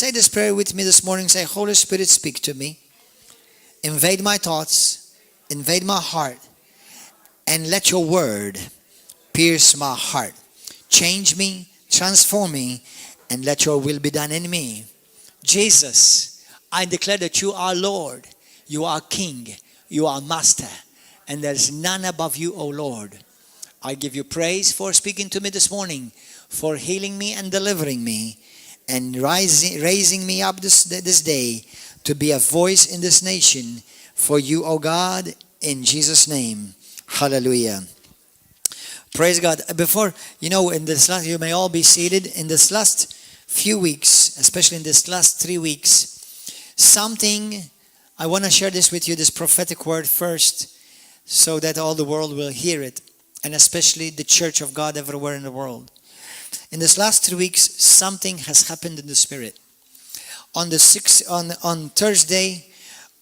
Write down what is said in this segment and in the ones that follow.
say this prayer with me this morning. Say, Holy Spirit, speak to me. Invade my thoughts. Invade my heart. And let your word pierce my heart. Change me, transform me, and let your will be done in me. Jesus, I declare that you are Lord. You are King. You are Master. And there's none above you, O Lord. I give you praise for speaking to me this morning, for healing me and delivering me, and raising me up this day to be a voice in this nation for you, O God, in Jesus' name. Hallelujah. Praise God. Before, in this last, you may all be seated. In this last few weeks, especially in this last 3 weeks, something, I want to share this with you, this prophetic word first, so that all the world will hear it, and especially the church of God everywhere in the world. In this last 3 weeks, something has happened in the Spirit. On Thursday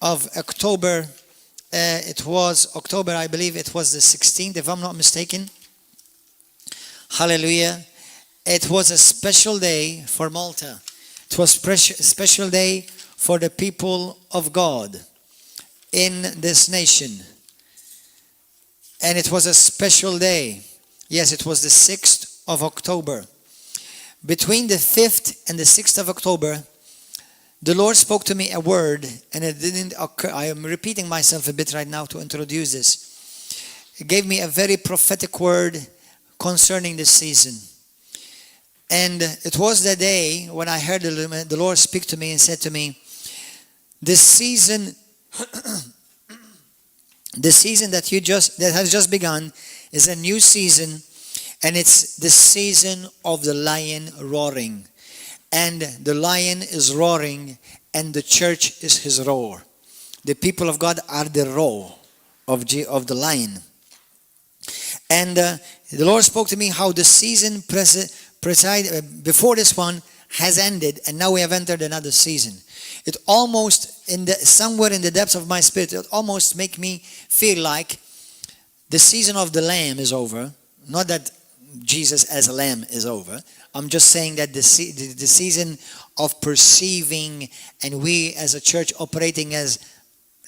of October, it was October, I believe it was the 16th, if I'm not mistaken. Hallelujah. It was a special day for Malta. It was a special day for the people of God in this nation. And it was a special day. Yes, it was the 6th of October. Between the 5th and the 6th of October, the Lord spoke to me a word, and it didn't occur. I am repeating myself a bit right now to introduce this. He gave me a very prophetic word concerning this season. And it was the day when I heard the Lord speak to me and said to me, this season, the season that has just begun is a new season, and it's the season of the lion roaring. And the lion is roaring, and the church is his roar. The people of God are the roar of the lion. And the Lord spoke to me how the season before this one has ended, and now we have entered another season. It almost, somewhere in the depths of my spirit, it almost make me feel like the season of the Lamb is over. Not that Jesus as a lamb is over. I'm just saying that the season of perceiving, and we as a church operating as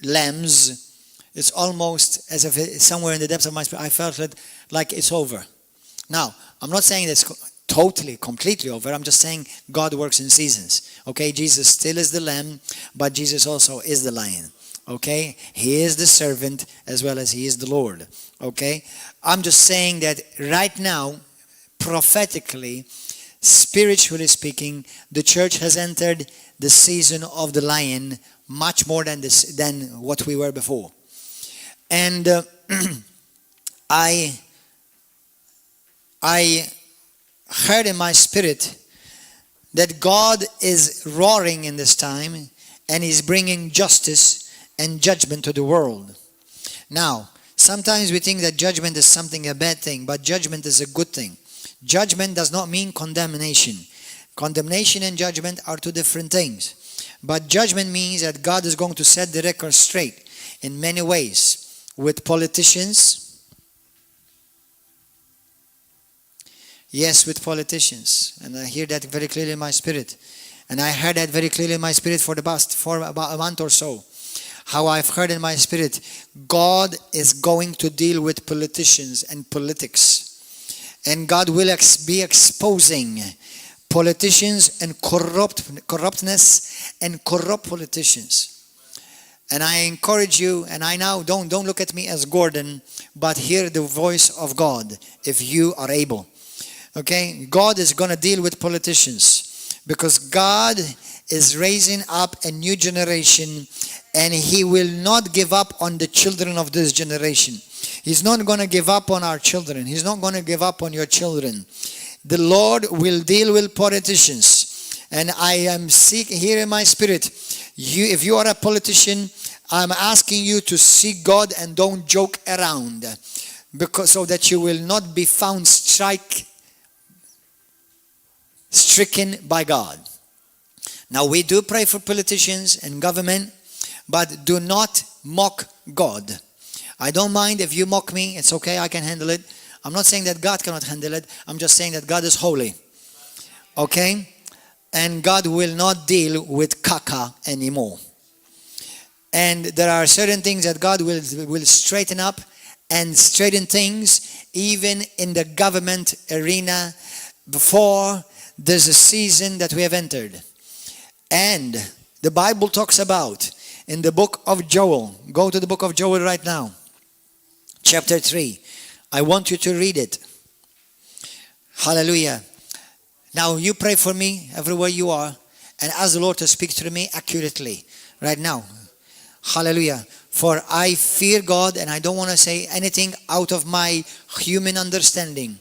lambs, it's almost as if somewhere in the depths of my spirit, I felt it like it's over. Now, I'm not saying it's totally, completely over. I'm just saying God works in seasons. Okay, Jesus still is the lamb, but Jesus also is the lion. Okay, he is the servant as well as he is the Lord. Okay, I'm just saying that right now, prophetically, spiritually speaking, the church has entered the season of the lion much more than what we were before. And I heard in my spirit that God is roaring in this time, and he's bringing justice and judgment to the world. Now, sometimes we think that judgment is a bad thing, but judgment is a good thing. Judgment does not mean condemnation. Condemnation and judgment are two different things. But judgment means that God is going to set the record straight in many ways with politicians. Yes, with politicians. And I hear that very clearly in my spirit. And I heard that very clearly in my spirit for about a month or so. How I've heard in my spirit, God is going to deal with politicians and politics. And God will be exposing politicians and corruptness and corrupt politicians. And I encourage you, and I now don't look at me as Gordon, but hear the voice of God if you are able. Okay, God is going to deal with politicians because God is raising up a new generation, and he will not give up on the children of this generation. He's not going to give up on our children. He's not going to give up on your children. The Lord will deal with politicians. And I am seeking here in my spirit, if you are a politician, I'm asking you to seek God and don't joke around, because so that you will not be found stricken by God. Now, we do pray for politicians and government, but do not mock God. I don't mind if you mock me. It's okay. I can handle it. I'm not saying that God cannot handle it. I'm just saying that God is holy. Okay? and God will not deal with caca anymore. And there are certain things that God will straighten up and straighten things even in the government arena before there's a season that we have entered. And the Bible talks about in the book of Joel. Go to the book of Joel right now. Chapter 3. I want you to read it. Hallelujah. Now you pray for me everywhere you are and ask the Lord to speak to me accurately right now. Hallelujah. For I fear God and I don't want to say anything out of my human understanding.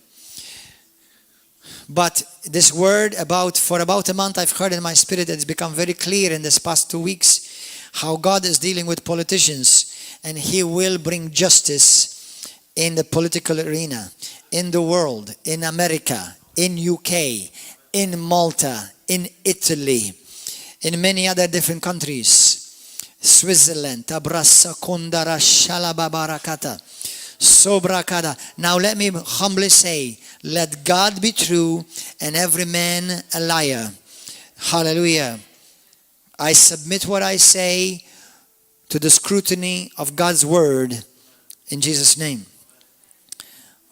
But this word for about a month I've heard in my spirit that it's become very clear in this past 2 weeks how God is dealing with politicians, and He will bring justice in the political arena, in the world, in America, in UK, in Malta, in Italy, in many other different countries. Switzerland, Tabrasa Kundara Shalababarakata, Sobrakada. Now let me humbly say, let God be true and every man a liar. Hallelujah. I submit what I say to the scrutiny of God's word in Jesus' name.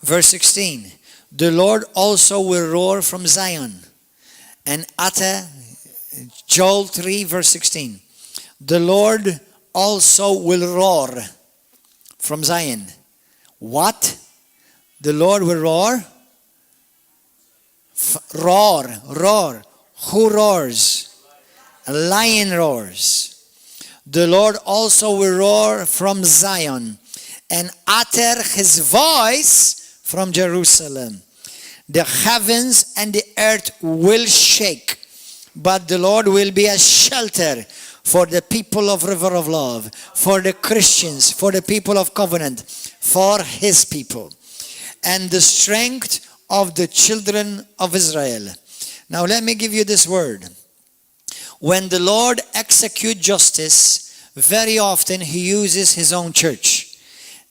Verse 16. The Lord also will roar from Zion and utter, Joel 3 verse 16. The Lord also will roar from Zion. What? The Lord will roar? Roar. Who roars? A lion roars. The Lord also will roar from Zion and utter His voice from Jerusalem. The heavens and the earth will shake, but the Lord will be a shelter for the people of River of Love, for the Christians, for the people of covenant, for His people, and the strength of the children of Israel. Now let me give you this word. When the Lord executes justice, very often He uses His own church.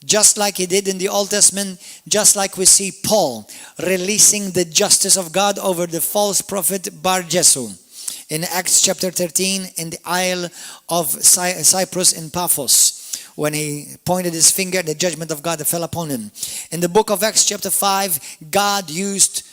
Just like He did in the Old Testament, just like we see Paul releasing the justice of God over the false prophet Bar-Jesu. In Acts chapter 13, in the Isle of Cyprus in Paphos, when he pointed his finger, the judgment of God that fell upon him. In the book of Acts chapter 5, God used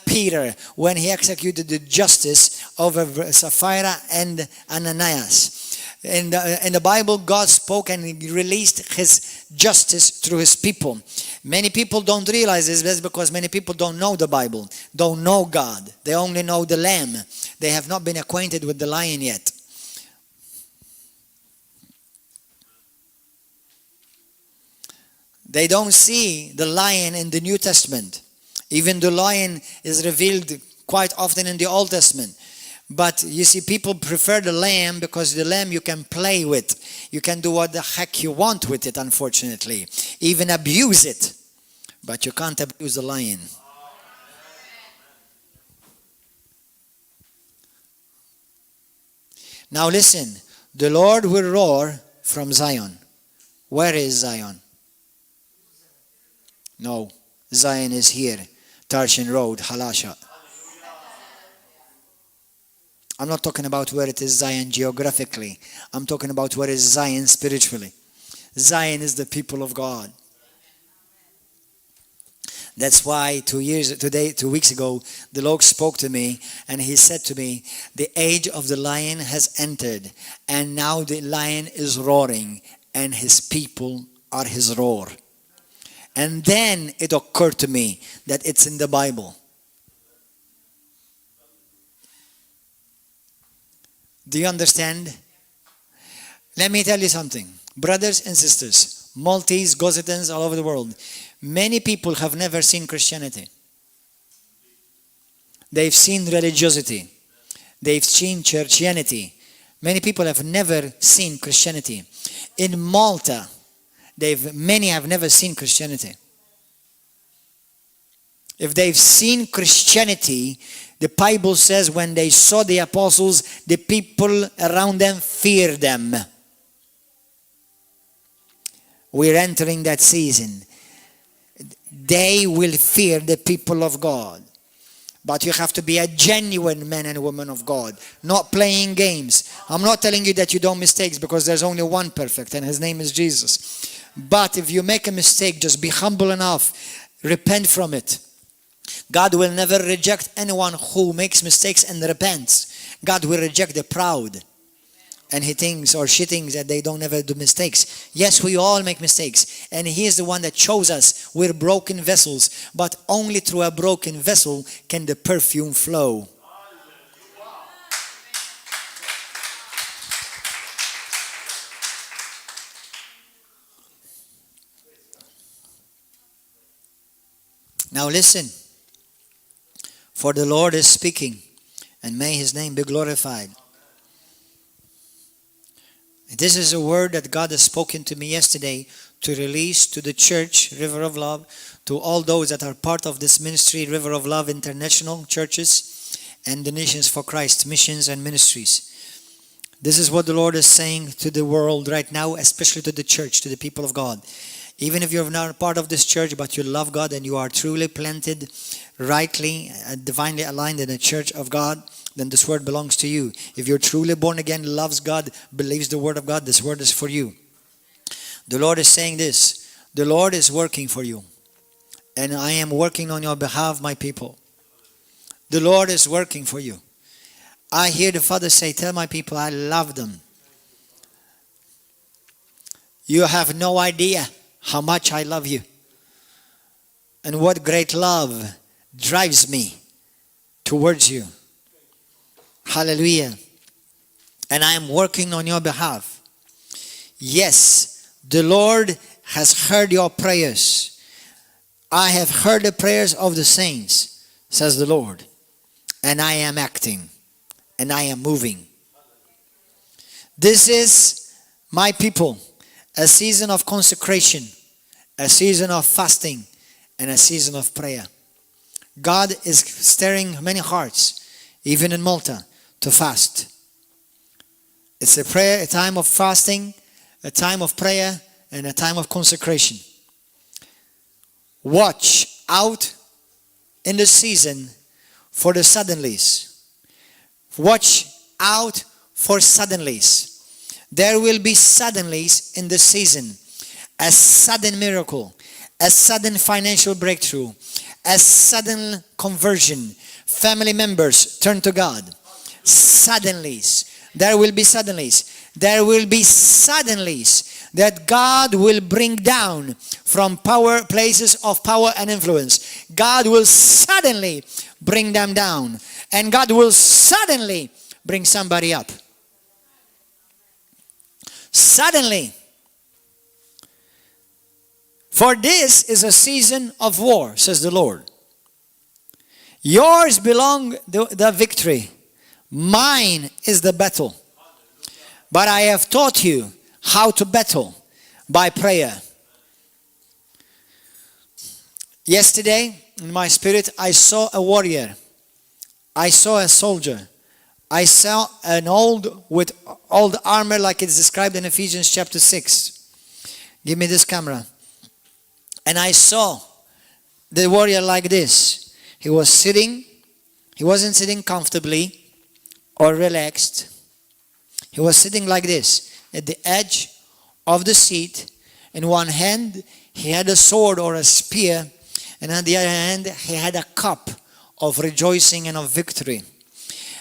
Peter when he executed the justice over Sapphira and Ananias. In the Bible, God spoke and He released His justice through His people. Many people don't realize this. That's because many people don't know the Bible, don't know God. They only know the Lamb. They have not been acquainted with the Lion yet. They don't see the Lion in the New Testament. Even the Lion is revealed quite often in the Old Testament. But you see, people prefer the lamb because the lamb you can play with. You can do what the heck you want with it, unfortunately. Even abuse it. But you can't abuse the lion. Now listen. The Lord will roar from Zion. Where is Zion? No. Zion is here. Tarshan Road, Halasha. I'm not talking about where it is Zion geographically. I'm talking about where is Zion spiritually. Zion is the people of God. That's why 2 weeks ago, the Lord spoke to me and He said to me, the age of the lion has entered and now the lion is roaring and His people are His roar. And then it occurred to me that it's in the Bible. Do you understand? Let me tell you something. Brothers and sisters, Maltese, Gossitans all over the world, many people have never seen Christianity. They've seen religiosity. They've seen churchianity. Many people have never seen Christianity. In Malta, many have never seen Christianity. If they've seen Christianity, the Bible says when they saw the apostles, the people around them feared them. We're entering that season. They will fear the people of God. But you have to be a genuine man and woman of God, not playing games. I'm not telling you that you don't mistakes, because there's only one perfect, and his name is Jesus. But if you make a mistake, just be humble enough, repent from it. God will never reject anyone who makes mistakes and repents. God will reject the proud. And he thinks, or she thinks, that they don't ever do mistakes. Yes, we all make mistakes. And he is the one that chose us. We're broken vessels. But only through a broken vessel can the perfume flow. Now listen. For the Lord is speaking, and may his name be glorified. This is a word that God has spoken to me yesterday to release to the church, River of Love, to all those that are part of this ministry, River of Love International Churches, and the Nations for Christ missions and ministries. This is what the Lord is saying to the world right now, especially to the church, to the people of God. Even if you're not part of this church, but you love God and you are truly planted, rightly, divinely aligned in the church of God, then this word belongs to you. If you're truly born again, loves God, believes the word of God, this word is for you. The Lord is saying this. The Lord is working for you. And I am working on your behalf, my people. The Lord is working for you. I hear the Father say, tell my people I love them. You have no idea how much I love you. And what great love drives me towards you. Hallelujah. And I am working on your behalf. Yes, the Lord has heard your prayers. I have heard the prayers of the saints, says the Lord. And I am acting. And I am moving. This is, my people, a season of consecration, a season of fasting, and a season of prayer. God is stirring many hearts, even in Malta, to fast. It's a time of fasting, a time of prayer, and a time of consecration. Watch out in the season for the suddenlies. Watch out for suddenlies. There will be suddenlies in the season. A sudden miracle, a sudden financial breakthrough, a sudden conversion. Family members turn to God. Suddenlies. There will be suddenlies. There will be suddenlies that God will bring down from places of power and influence. God will suddenly bring them down. And God will suddenly bring somebody up. Suddenly. For this is a season of war, says the Lord. Yours belong the victory. Mine is the battle. But I have taught you how to battle by prayer. Yesterday, in my spirit, I saw a warrior. I saw a soldier. I saw an old with old armor like it's described in Ephesians chapter 6. Give me this camera. And I saw the warrior like this. He was sitting. He wasn't sitting comfortably or relaxed. He was sitting like this at the edge of the seat. In one hand, he had a sword or a spear. And on the other hand, he had a cup of rejoicing and of victory.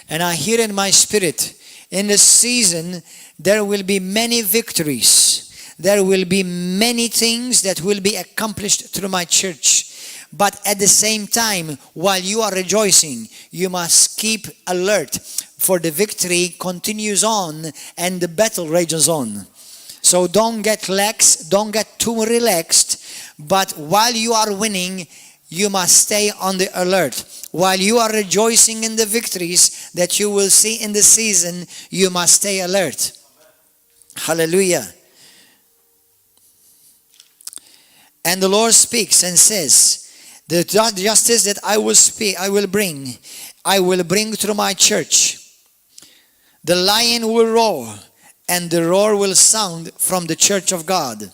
And I hear in my spirit, in this season, there will be many victories. There will be many things that will be accomplished through my church. But at the same time, while you are rejoicing, you must keep alert. For the victory continues on and the battle rages on. So don't get lax, don't get too relaxed. But while you are winning, you must stay on the alert. While you are rejoicing in the victories that you will see in the season, you must stay alert. Hallelujah. And the Lord speaks and says, the justice that I will bring through my church. The lion will roar, and the roar will sound from the church of God.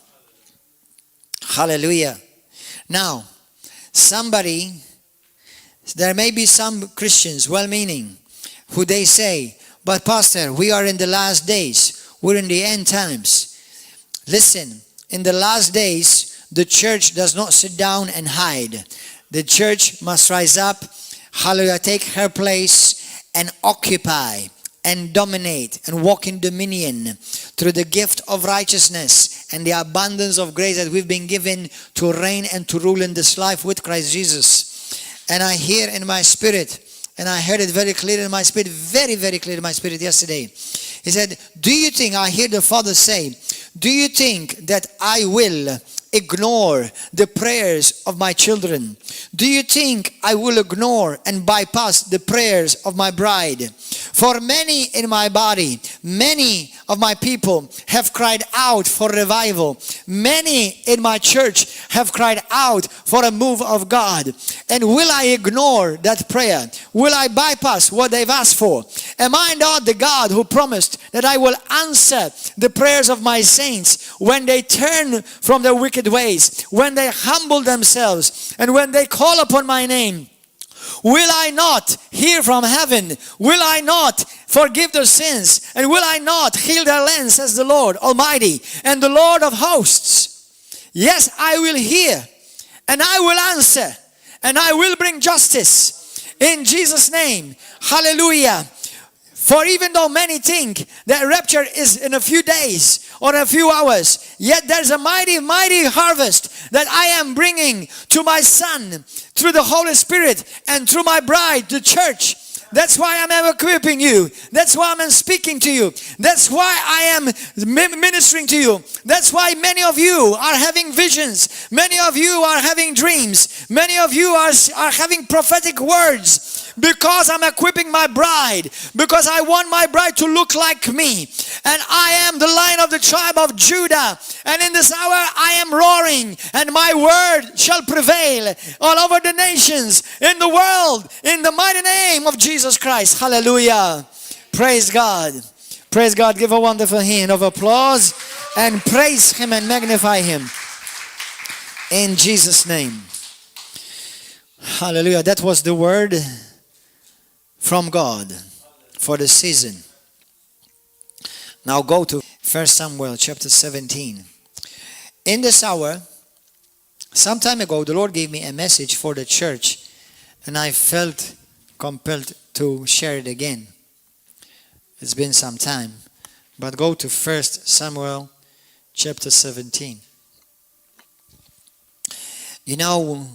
Hallelujah. Now, somebody There may be some Christians, well-meaning, who they say, but Pastor, we are in the last days. We're in the end times. Listen, in the last days, the church does not sit down and hide. The church must rise up, hallelujah, take her place and occupy and dominate and walk in dominion through the gift of righteousness and the abundance of grace that we've been given to reign and to rule in this life with Christ Jesus. And I hear in my spirit, and I heard it very clear in my spirit, very, very clear in my spirit yesterday. He said, do you think, I hear the Father say, do you think that I will ignore the prayers of my children? Do you think I will ignore and bypass the prayers of my bride? For many in my body, many of my people have cried out for revival. Many in my church have cried out for a move of God. And will I ignore that prayer? Will I bypass what they've asked for? Am I not the God who promised that I will answer the prayers of my saints when they turn from their wicked ways, when they humble themselves, and when they call upon my name? Will I not hear from heaven? Will I not forgive their sins? And will I not heal their land, says the Lord Almighty and the Lord of hosts? Yes, I will hear and I will answer and I will bring justice in Jesus' name. Hallelujah. For even though many think that rapture is in a few days or a few hours, yet there's a mighty, mighty harvest that I am bringing to my Son through the Holy Spirit and through my bride, the church. That's why I'm equipping you. That's why I'm speaking to you. That's why I am ministering to you. That's why many of you are having visions. Many of you are having dreams. Many of you are having prophetic words. Because I'm equipping my bride. Because I want my bride to look like me. And I am the Lion of the tribe of Judah. And in this hour I am roaring. And my word shall prevail all over the nations, in the world, in the mighty name of Jesus Christ. Hallelujah. Praise God. Praise God. Give a wonderful hand of applause and praise Him and magnify Him. In Jesus' name. Hallelujah. That was the word from God for the season. Now go to 1 Samuel chapter 17. In this hour, some time ago, the Lord gave me a message for the church, and I felt compelled to share it again. It's been some time, but go to 1 Samuel chapter 17. You know,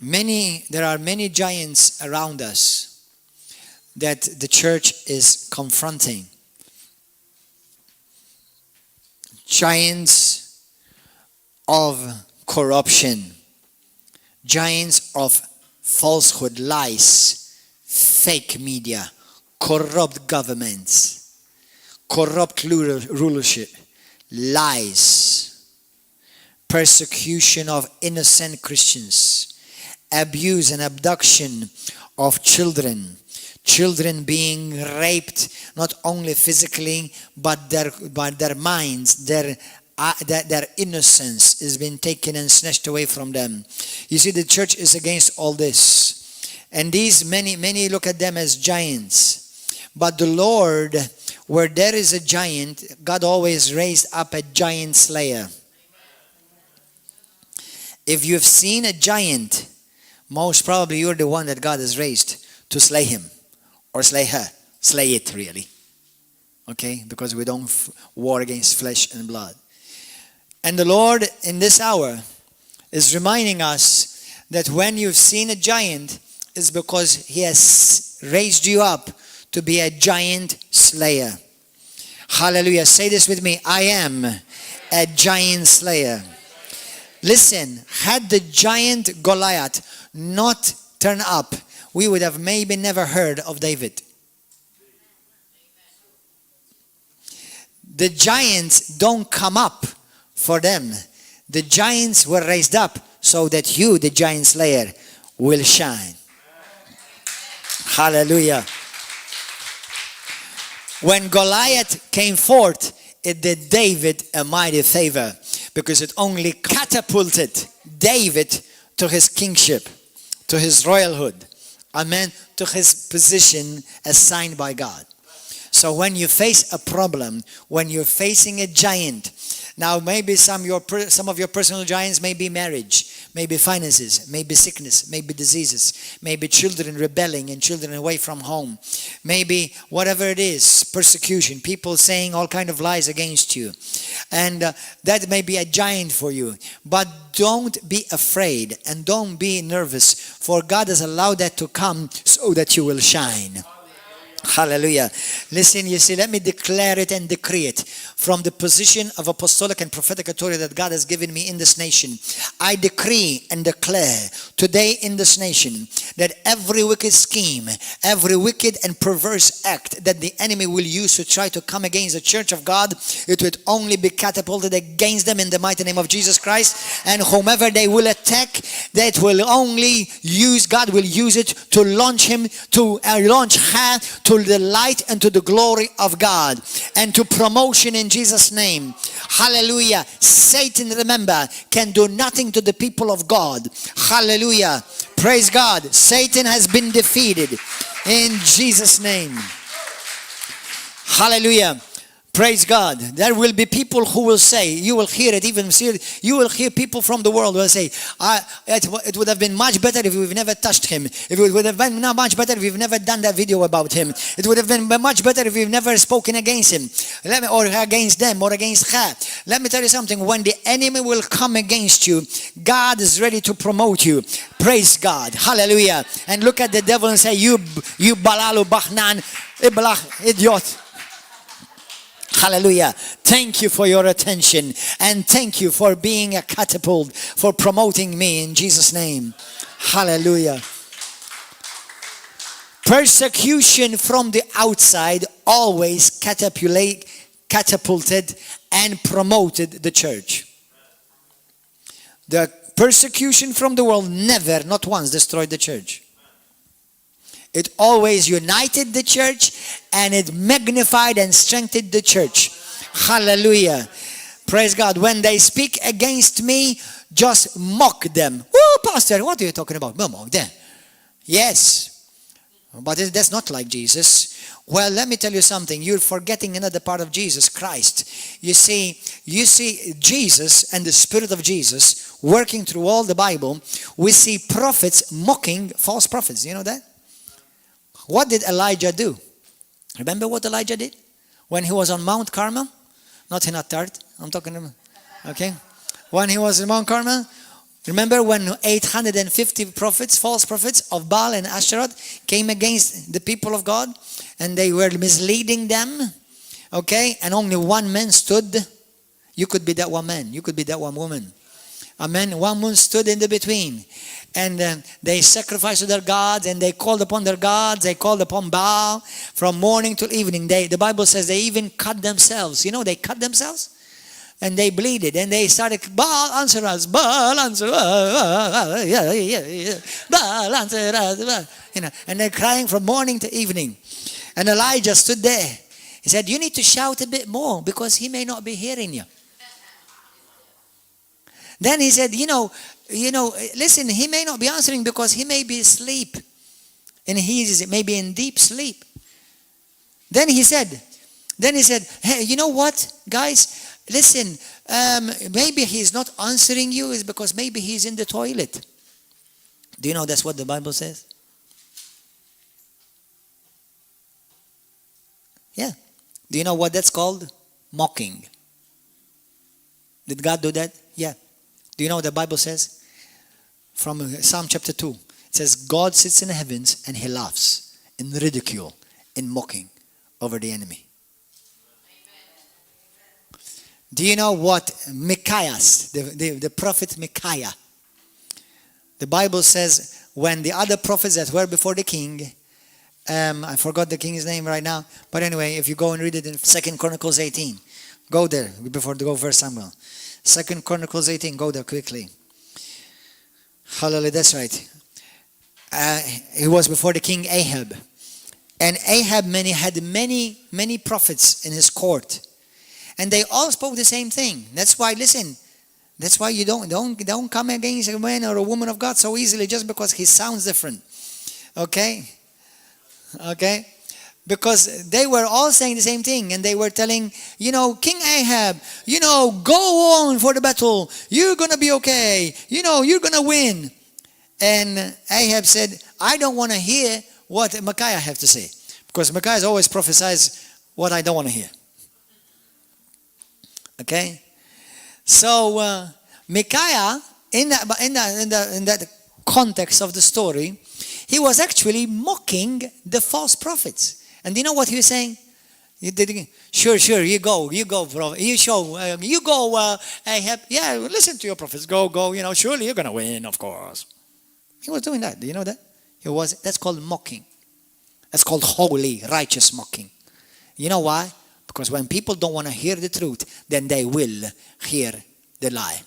there are many giants around us that the church is confronting. Giants of corruption, giants of falsehood, lies, fake media, corrupt governments, corrupt rulership, lies, persecution of innocent Christians, abuse and abduction of children, children being raped not only physically but their minds, their innocence is being taken and snatched away from them. You see, the church is against all this, and these many look at them as giants, but the Lord, where there is a giant, God always raised up a giant slayer. If you've seen a giant, most probably you're the one that God has raised to slay him or slay her. Slay it, really. Okay? Because we don't war against flesh and blood. And the Lord in this hour is reminding us that when you've seen a giant, it's because He has raised you up to be a giant slayer. Hallelujah. Say this with me. I am a giant slayer. Listen, had the giant Goliath not turned up, we would have maybe never heard of David. The giants don't come up for them. The giants were raised up so that you, the giant slayer, will shine. Hallelujah. When Goliath came forth, it did David a mighty favor, because it only catapulted David to his kingship, to his royalhood. Amen. To his position assigned by God. So when you face a problem, when you're facing a giant, now maybe some of your personal giants may be marriage, maybe finances, maybe sickness, maybe diseases, maybe children rebelling and children away from home, maybe whatever it is, persecution, people saying all kind of lies against you, and that may be a giant for you. But don't be afraid and don't be nervous, for God has allowed that to come so that you will shine. Hallelujah. Listen, you see, let me declare it and decree it from the position of apostolic and prophetic authority that God has given me in this nation. I decree and declare today in this nation that every wicked scheme, every wicked and perverse act that the enemy will use to try to come against the church of God, it would only be catapulted against them in the mighty name of Jesus Christ. And whomever they will attack, that will only use, God will use it to launch him, to launch her to the light and to the glory of God and to promotion in Jesus' name. Hallelujah. Satan, remember, can do nothing to the people of God. Hallelujah. Praise God. Satan has been defeated in Jesus' name. Hallelujah. Praise God. There will be people who will say, you will hear it, even you will hear people from the world will say, it would have been much better if we've never touched him. It would have been much better if we've never done that video about him. It would have been much better if we've never spoken against him, or against them, or against her. Let me tell you something. When the enemy will come against you, God is ready to promote you. Praise God. Hallelujah. And look at the devil and say, you balalu bachnan, idiot. Hallelujah. Thank you for your attention and thank you for being a catapult, for promoting me in Jesus' name. Hallelujah. Persecution from the outside always catapulted and promoted the church. The persecution from the world never, not once, destroyed the church. It always united the church and it magnified and strengthened the church. Hallelujah. Praise God. When they speak against me, just mock them. Oh, Pastor, what are you talking about? Mock them. Yes. But that's not like Jesus. Well, let me tell you something. You're forgetting another part of Jesus Christ. You see Jesus and the Spirit of Jesus working through all the Bible. We see prophets mocking false prophets. You know that? What did Elijah do? Remember what Elijah did? When he was on Mount Carmel? Not in a tart. I'm talking about, okay? When he was in Mount Carmel, remember when 850 prophets, false prophets of Baal and Asherah came against the people of God and they were misleading them, okay? And only one man stood. You could be that one man. You could be that one woman. Amen. One woman stood in the between. And they sacrificed to their gods and they called upon their gods. They called upon Baal from morning till evening. The Bible says they even cut themselves. You know, they cut themselves and they bleeded and they started, Baal answer us, Baal answer us, Baal answer us. You know, and they're crying from morning to evening. And Elijah stood there. He said, you need to shout a bit more because he may not be hearing you. Then he said, you know, listen, he may not be answering because he may be asleep. And he is maybe in deep sleep. Then he said, hey, you know what, guys? Listen, maybe he's not answering you is because maybe he's in the toilet. Do you know that's what the Bible says? Yeah. Do you know what that's called? Mocking. Did God do that? Yeah. Do you know what the Bible says? From Psalm chapter 2. It says, God sits in the heavens and he laughs in ridicule, in mocking over the enemy. Amen. Do you know what Micaiah, the prophet Micaiah, the Bible says when the other prophets that were before the king, I forgot the king's name right now, but anyway, if you go and read it in 2 Chronicles 18, go there before to go 1 Samuel. 2 Chronicles 18, go there quickly. Hallelujah, that's right. He was before the king Ahab. And Ahab had many prophets in his court. And they all spoke the same thing. That's why, listen, that's why you don't come against a man or a woman of God so easily just because he sounds different. Okay? Okay? Because they were all saying the same thing, and they were telling, King Ahab, go on for the battle. You're going to be okay. You're going to win. And Ahab said, I don't want to hear what Micaiah have to say. Because Micaiah always prophesies what I don't want to hear. Okay? So Micaiah, in that context of the story, he was actually mocking the false prophets. And do you know what he was saying? Sure, you go, prophet. You go, Ahab. Yeah, listen to your prophets. Go, surely you're going to win, of course. He was doing that. Do you know that? That's called mocking. That's called holy, righteous mocking. You know why? Because when people don't want to hear the truth, then they will hear the lie.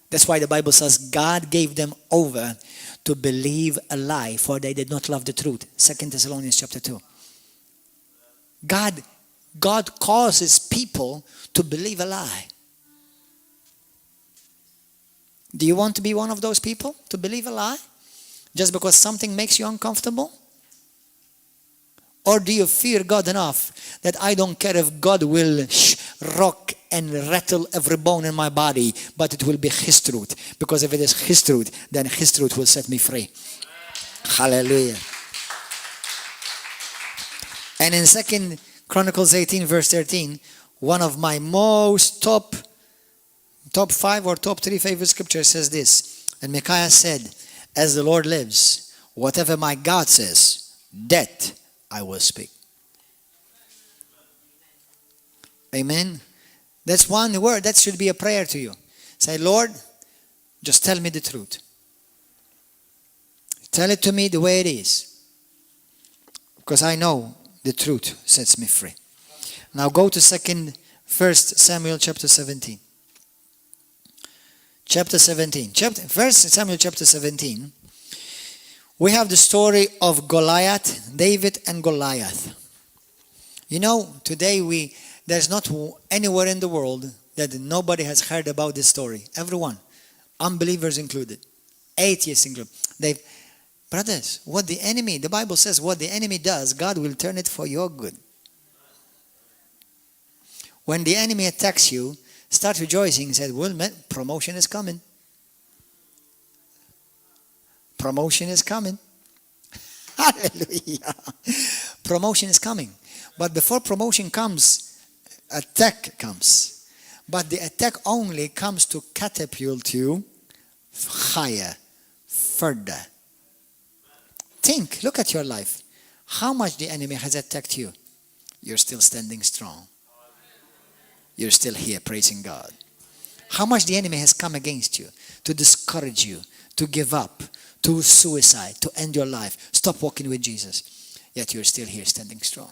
That's why the Bible says God gave them over to believe a lie, for they did not love the truth. 2 Thessalonians chapter 2. God causes people to believe a lie. Do you want to be one of those people to believe a lie? Just because something makes you uncomfortable? Or do you fear God enough that I don't care if God will rock and rattle every bone in my body, but it will be His truth. Because if it is His truth, then His truth will set me free. Hallelujah. And in 2 Chronicles 18 verse 13, one of my most top 5 or top 3 favorite scriptures says this. And Micaiah said, as the Lord lives, whatever my God says, that I will speak. Amen. That's one word. That should be a prayer to you. Say, Lord, just tell me the truth. Tell it to me the way it is. Because I know the truth sets me free. Now go to 1 Samuel chapter 17. Chapter 17. 1 Samuel chapter 17. We have the story of Goliath, David and Goliath. Today there's not anywhere in the world that nobody has heard about this story. Everyone. Unbelievers included. Atheists included. Brothers, the Bible says what the enemy does, God will turn it for your good. When the enemy attacks you, start rejoicing and say, well, man, promotion is coming. Promotion is coming. Hallelujah. Promotion is coming. But before promotion comes, attack comes. But the attack only comes to catapult you higher, further. Look at your life. How much the enemy has attacked you. You're still standing strong. You're still here praising God. How much the enemy has come against you to discourage you, to give up, to suicide, to end your life. Stop walking with Jesus. Yet you're still here standing strong.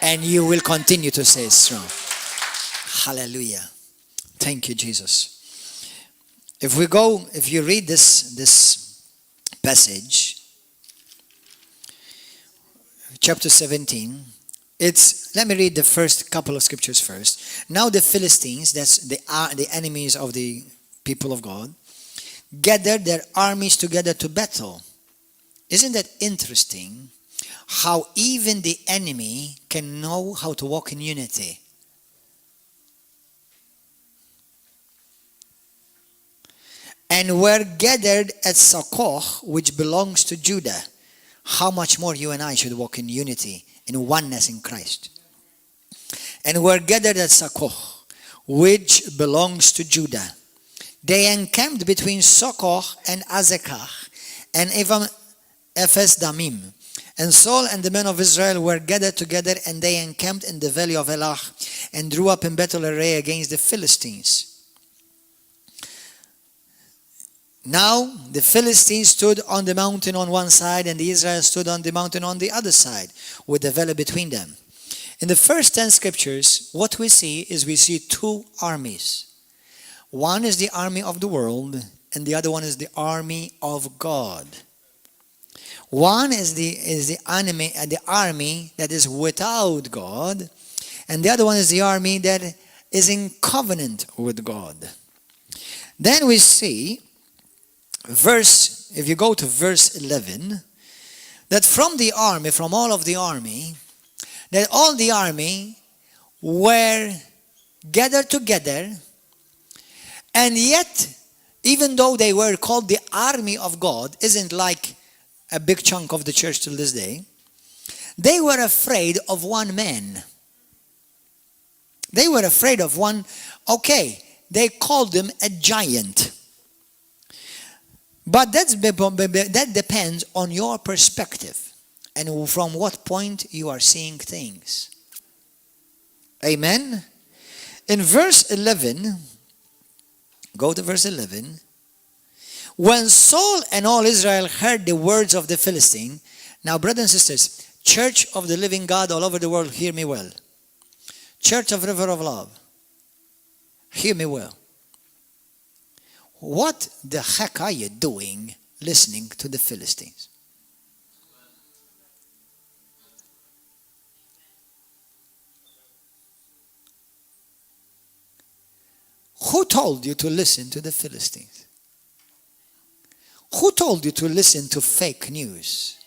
And you will continue to stay strong. Hallelujah. Thank you, Jesus. If you read this passage, chapter 17, let me read the first couple of scriptures first. Now the Philistines, that's the enemies of the people of God, gathered their armies together to battle. Isn't that interesting? How even the enemy can know how to walk in unity. And were gathered at Succoth, which belongs to Judah. How much more you and I should walk in unity, in oneness in Christ. And were gathered at Succoth, which belongs to Judah. They encamped between Succoth and Azekah, and Ephes Damim. And Saul and the men of Israel were gathered together, and they encamped in the valley of Elah, and drew up in battle array against the Philistines. Now the Philistines stood on the mountain on one side, and the Israelites stood on the mountain on the other side, with the valley between them. In the first 10 scriptures, what we see two armies. One is the army of the world, and the other one is the army of God. One is the army that is without God, and the other one is the army that is in covenant with God. Then we see if you go to verse 11, that from all of the army, that all the army were gathered together, and yet, even though they were called the army of God, isn't like a big chunk of the church till this day, they were afraid of one man. They were afraid of one, they called him a giant. But that depends on your perspective and from what point you are seeing things. Amen? In verse 11, go to verse 11. When Saul and all Israel heard the words of the Philistine, now brothers and sisters, Church of the Living God all over the world, hear me well. Church of River of Love, hear me well. What the heck are you doing listening to the Philistines? Who told you to listen to the Philistines? Who told you to listen to fake news?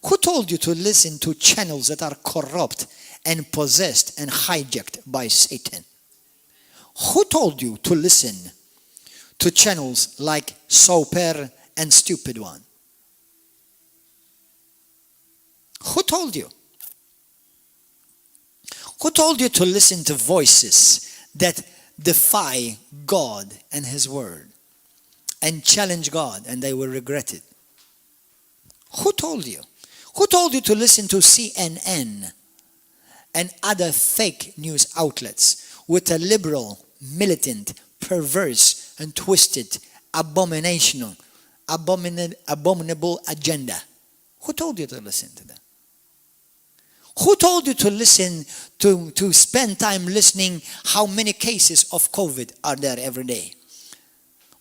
Who told you to listen to channels that are corrupt and possessed and hijacked by Satan? Who told you to listen to channels like Soper and Stupid One? Who told you? Who told you to listen to voices that defy God and His Word and challenge God and they will regret it? Who told you? Who told you to listen to CNN and other fake news outlets with a liberal, militant, perverse and twisted, abominable agenda? Who told you to listen to them? Who told you to listen to spend time listening how many cases of COVID are there every day?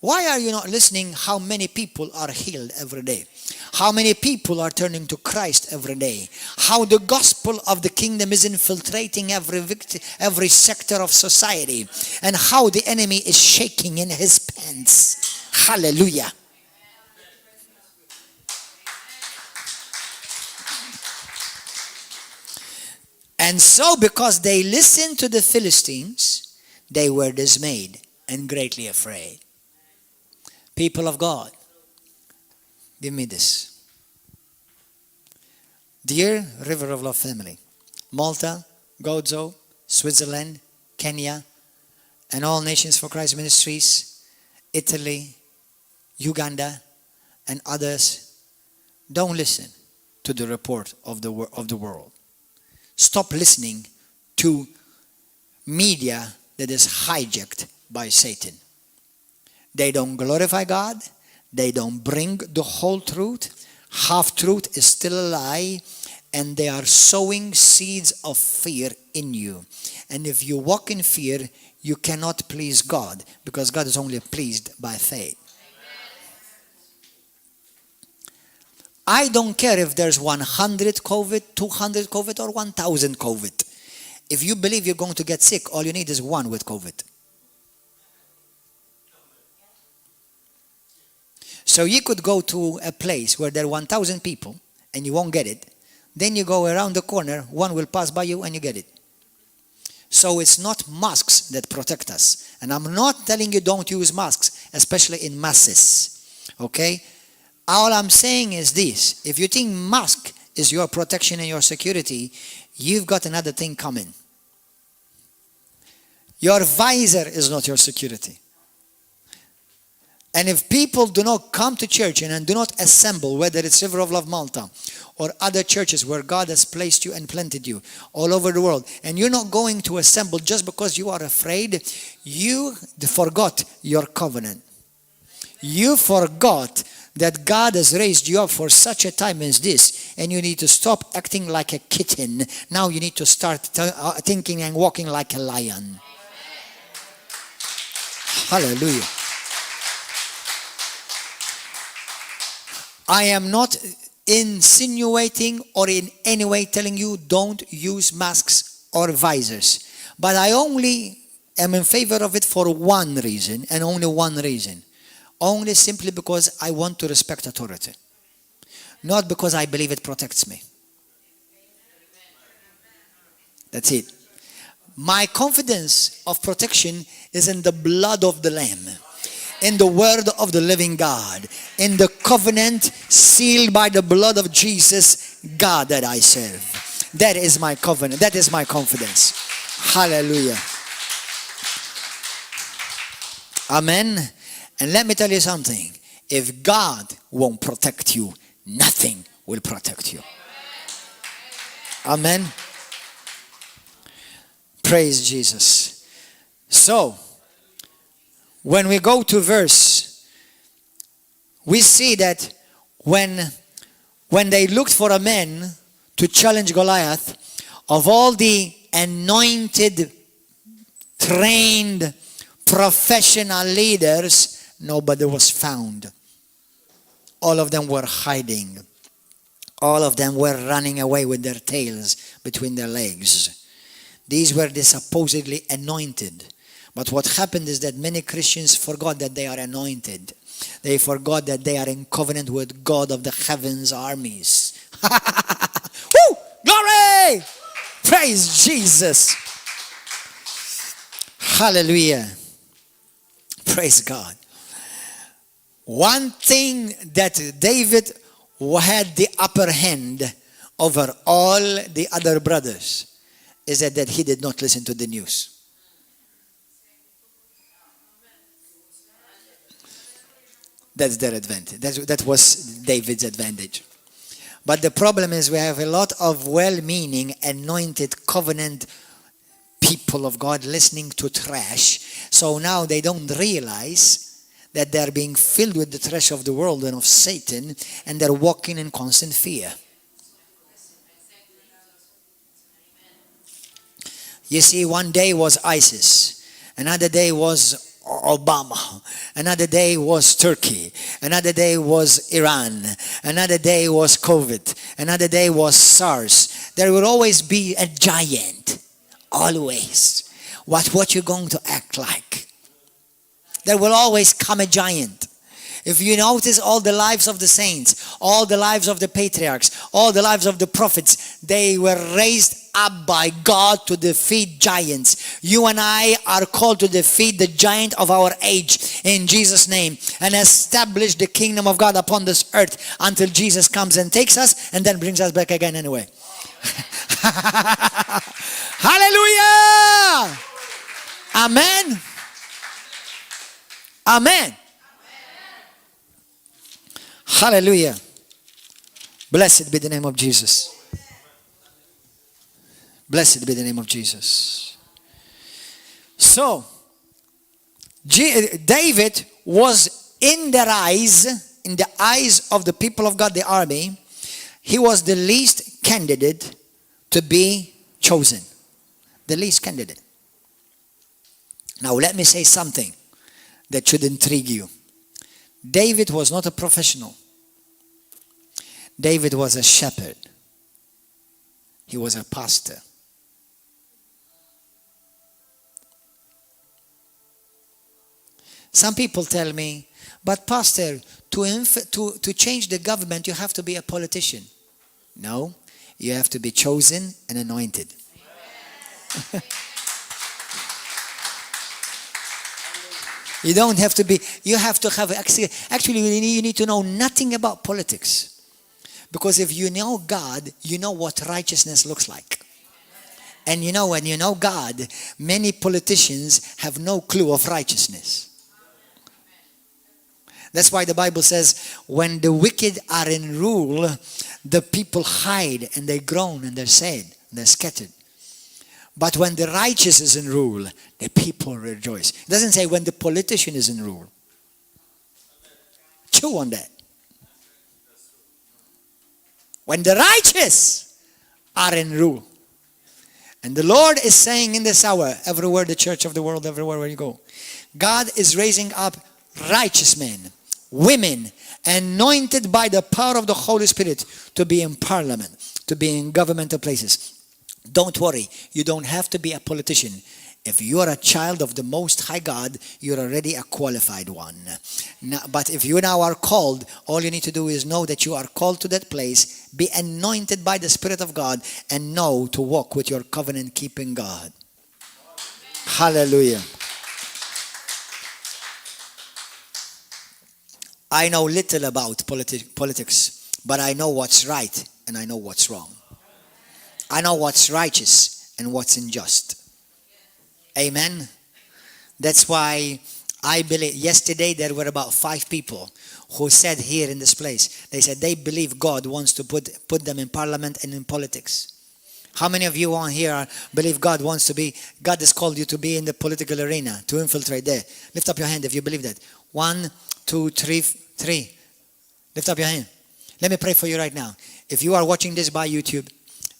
Why are you not listening how many people are healed every day? How many people are turning to Christ every day? How the gospel of the kingdom is infiltrating every sector of society, and how the enemy is shaking in his pants. Hallelujah. And so because they listened to the Philistines, they were dismayed and greatly afraid. People of God, give me this. Dear River of Love family, Malta, Gozo, Switzerland, Kenya, and all Nations for Christ ministries, Italy, Uganda, and others, don't listen to the report of the world. Stop listening to media that is hijacked by Satan. They don't glorify God. They don't bring the whole truth. Half truth is still a lie. And they are sowing seeds of fear in you. And if you walk in fear, you cannot please God, because God is only pleased by faith. I don't care if there's 100 COVID, 200 COVID, or 1,000 COVID. If you believe you're going to get sick, all you need is one with COVID. So you could go to a place where there are 1,000 people and you won't get it. Then you go around the corner, one will pass by you and you get it. So it's not masks that protect us. And I'm not telling you don't use masks, especially in masses. Okay? All I'm saying is this. If you think mask is your protection and your security, you've got another thing coming. Your visor is not your security. And if people do not come to church and do not assemble, whether it's River of Love Malta or other churches where God has placed you and planted you all over the world, and you're not going to assemble just because you are afraid, you forgot your covenant. You forgot that God has raised you up for such a time as this, and you need to stop acting like a kitten. Now you need to start thinking and walking like a lion. Hallelujah. I am not insinuating or in any way telling you don't use masks or visors. But I only am in favor of it for one reason, and only one reason. Only simply because I want to respect authority. Not because I believe it protects me. That's it. My confidence of protection is in the blood of the Lamb, in the word of the living God, in the covenant sealed by the blood of Jesus, God that I serve. That is my covenant. That is my confidence. Hallelujah. Amen. And let me tell you something. If God won't protect you, nothing will protect you. Amen. Praise Jesus. So, when we go to verse, we see that when they looked for a man to challenge Goliath, of all the anointed, trained, professional leaders, nobody was found. All of them were hiding. All of them were running away with their tails between their legs. These were the supposedly anointed. But what happened is that many Christians forgot that they are anointed. They forgot that they are in covenant with God of the heavens armies. Woo! Glory! Praise Jesus. Hallelujah. Praise God. One thing that David had the upper hand over all the other brothers is that he did not listen to the news. That's their advantage. That was David's advantage. But the problem is we have a lot of well-meaning, anointed, covenant people of God listening to trash. So now they don't realize that they're being filled with the trash of the world and of Satan, and they're walking in constant fear. You see, one day was ISIS, another day was Obama, another day was Turkey, another day was Iran, another day was COVID, another day was SARS. There will always be a giant, always. What you're going to act like? There will always come a giant. If you notice all the lives of the saints, all the lives of the patriarchs, all the lives of the prophets, they were raised up by God to defeat giants. You and I are called to defeat the giant of our age in Jesus' name and establish the kingdom of God upon this earth until Jesus comes and takes us and then brings us back again anyway. Hallelujah! Amen. Amen. Hallelujah. Blessed be the name of Jesus. Blessed be the name of Jesus. So, David was in the eyes of the people of God, the army, he was the least candidate to be chosen. The least candidate. Now let me say something that should intrigue you. David was not a professional. David was a shepherd. He was a pastor. Some people tell me, but pastor, to change the government, you have to be a politician. No, you have to be chosen and anointed. You don't have to be, you have to have, actually you need to know nothing about politics. Because if you know God, you know what righteousness looks like. And you know, when you know God, many politicians have no clue of righteousness. That's why the Bible says, when the wicked are in rule, the people hide and they groan and they're sad and they're scattered. But when the righteous is in rule, the people rejoice. It doesn't say when the politician is in rule. Chew on that. When the righteous are in rule. And the Lord is saying in this hour, everywhere, the church of the world, everywhere where you go, God is raising up righteous men, women, anointed by the power of the Holy Spirit to be in parliament, to be in governmental places. Don't worry, you don't have to be a politician. If you are a child of the Most High God, you're already a qualified one. Now, but if you now are called, all you need to do is know that you are called to that place, be anointed by the Spirit of God, and know to walk with your covenant-keeping God. Hallelujah. I know little about politics, but I know what's right and I know what's wrong. I know what's righteous and what's unjust. Amen. That's why I believe, yesterday there were about 5 people who said here in this place, they said they believe God wants to put them in parliament and in politics. How many of you on here believe God has called you to be in the political arena, to infiltrate there? Lift up your hand if you believe that. 1, 2, 3, 3. Lift up your hand. Let me pray for you right now. If you are watching this by YouTube,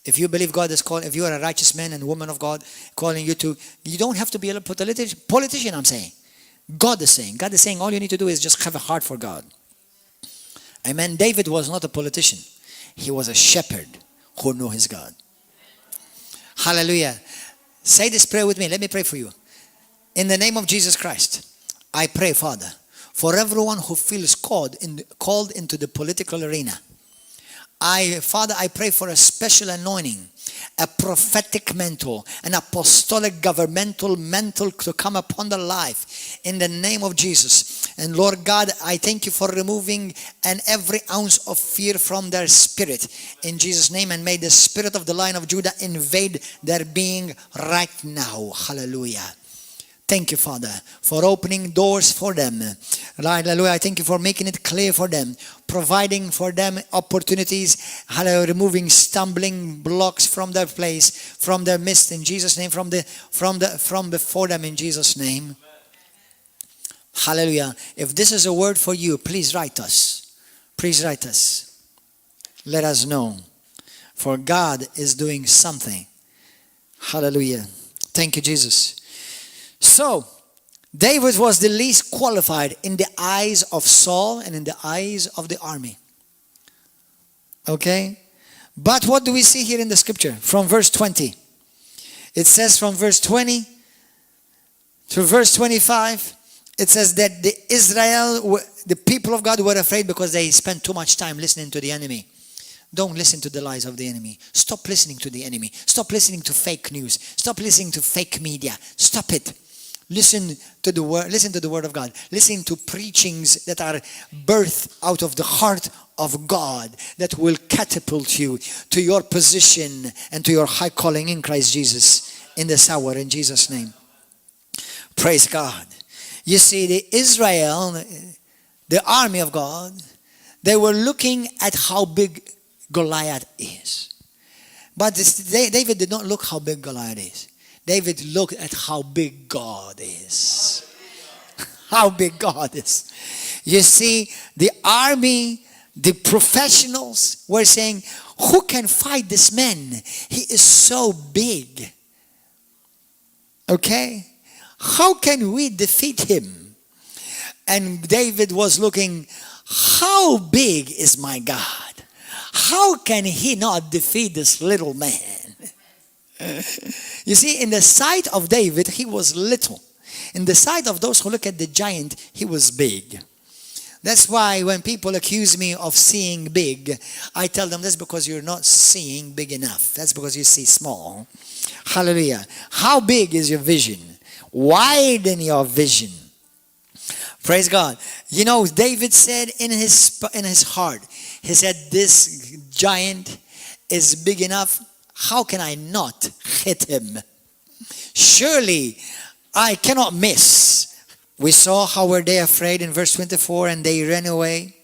if you believe God is calling, if you are a righteous man and woman of God calling you to, you don't have to be a politician, I'm saying. God is saying all you need to do is just have a heart for God. Amen. David was not a politician. He was a shepherd who knew his God. Hallelujah. Say this prayer with me. Let me pray for you. In the name of Jesus Christ, I pray, Father, for everyone who feels called into the political arena. Father, I pray for a special anointing, a prophetic mantle, an apostolic governmental mantle to come upon their life in the name of Jesus. And Lord God, I thank you for removing every ounce of fear from their spirit in Jesus' name, and may the Spirit of the Lion of Judah invade their being right now. Hallelujah. Thank you, Father, for opening doors for them. Hallelujah. I thank you for making it clear for them, providing for them opportunities, hallelujah, removing stumbling blocks from their place, from their midst in Jesus' name, from before them in Jesus' name. Hallelujah. If this is a word for you, please write us. Please write us. Let us know. For God is doing something. Hallelujah. Thank you, Jesus. So, David was the least qualified in the eyes of Saul and in the eyes of the army. Okay? But what do we see here in the scripture? From verse 20. It says from verse 20 to verse 25, it says that the people of God were afraid because they spent too much time listening to the enemy. Don't listen to the lies of the enemy. Stop listening to the enemy. Stop listening to fake news. Stop listening to fake media. Stop it. Listen to the word of God. Listen to preachings that are birthed out of the heart of God, that will catapult you to your position and to your high calling in Christ Jesus in this hour, in Jesus' name. Praise God. You see, the army of God, they were looking at how big Goliath is. But David did not look how big Goliath is. David looked at how big God is. How big God is. You see, the army, the professionals were saying, who can fight this man? He is so big. Okay? How can we defeat him? And David was looking, how big is my God? How can he not defeat this little man? You see, in the sight of David, he was little. In the sight of those who look at the giant, he was big. That's why when people accuse me of seeing big, I tell them that's because you're not seeing big enough. That's because you see small. Hallelujah. How big is your vision? Widen your vision. Praise God. You know, David said in his heart, he said, this giant is big enough. How can I not hit him? Surely I cannot miss. We saw how were they afraid in verse 24 and they ran away.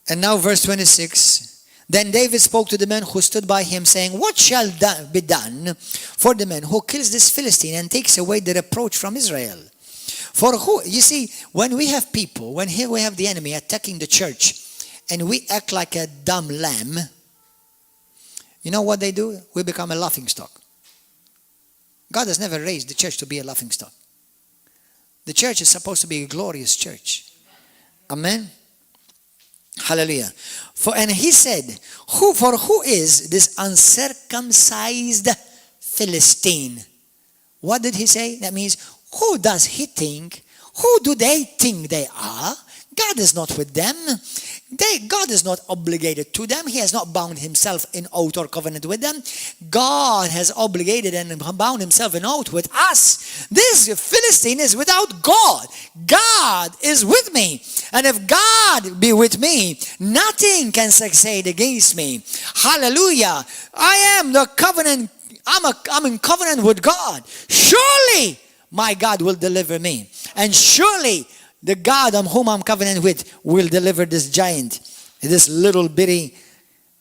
And now verse 26. Then David spoke to the men who stood by him, saying, what shall be done for the man who kills this Philistine and takes away the reproach from Israel? For who, you see, when we have people, when here we have the enemy attacking the church and we act like a dumb lamb, you know what they do? We become a laughingstock. God has never raised the church to be a laughingstock. The church is supposed to be a glorious church. Amen. Hallelujah. And he said, who is this uncircumcised Philistine? What did he say? That means, who does he think? Who do they think they are? God is not with them. God is not obligated to them. He has not bound himself in oath or covenant with them. God has obligated and bound himself in oath with us. This Philistine is without God. God is with me. And if God be with me, nothing can succeed against me. Hallelujah. I am the covenant. I'm in covenant with God. Surely my God will deliver me. And surely the God on whom I'm covenant with will deliver this giant, this little bitty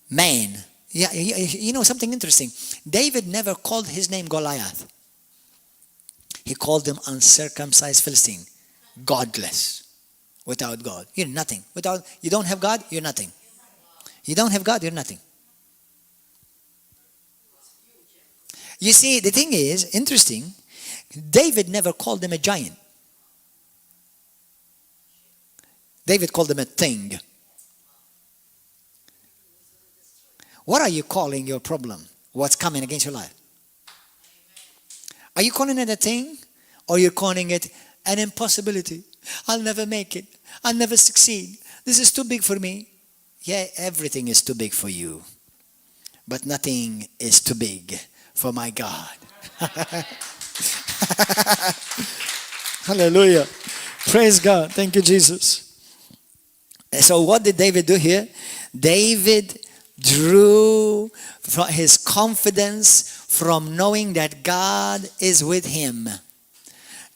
man. Yeah, you know something interesting. David never called his name Goliath. He called him uncircumcised Philistine. Godless. Without God. You're nothing. You don't have God, you're nothing. You don't have God, you're nothing. You see, the thing is, interesting, David never called him a giant. David called him a thing. What are you calling your problem? What's coming against your life? Are you calling it a thing? Or are you calling it an impossibility? I'll never make it. I'll never succeed. This is too big for me. Yeah, everything is too big for you. But nothing is too big for my God. Hallelujah. Praise God. Thank you, Jesus. So what did David do here? David drew from his confidence from knowing that God is with him.